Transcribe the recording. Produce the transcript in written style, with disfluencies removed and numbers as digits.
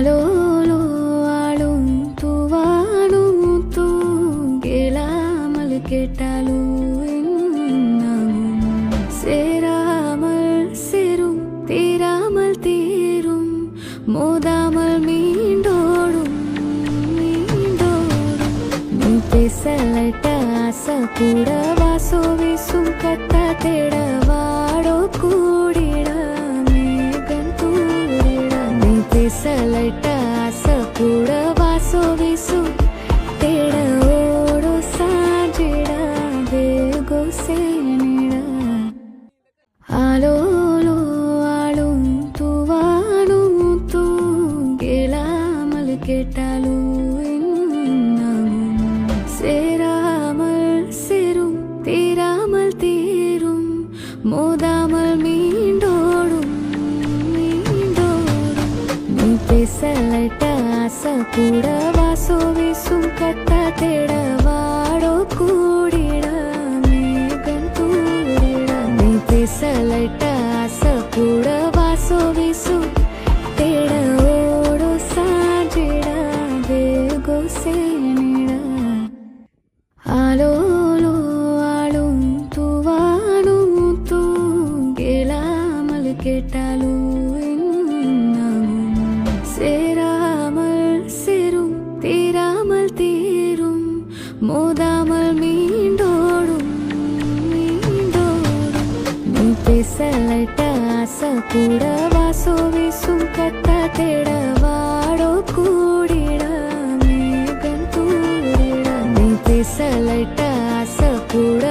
आलो आळून तू गेला मल केटालू சேராமல் சேரும் தீராமல் தீரும் மோதாமல் மீண்டோடும் நீ பேசலட்ட ஆசை கூட வாசோ வீசும் கட்ட தேட வாடோ கூடிட மேகன் தூரிட நீ பேசலட்ட ஆசை கூட வாசோ வீசும் தேட ஓடோ சாஞ்சிட வேகோ சேனிட आलो आळून तू गेला मल केटालू சேராமல் சேரும் தீராமல் தீரும் மோதாமல் மீண்டோடும் நீ பேசலட்ட ஆசை கூட வாசோ வீசும் கட்ட தேட வாடோ கூடிட மேகன் தூரிட நீ பேசலட்ட ஆசை கூட வாசோ வீசும் தேட ஓடோ சாஞ்சிட வேகோ சேனிட आलो आळून तू गेला मल केटालू சேராமல் சேரும் தீராமல் தீரும் மோதாமல் மீண்டோடும் நீ பேசலட்ட ஆசை கூட வாசோ வீசும் கட்ட தேட வாடோ கூடிட மேகன் தூரிட நீ பேசலட்ட ஆசை கூட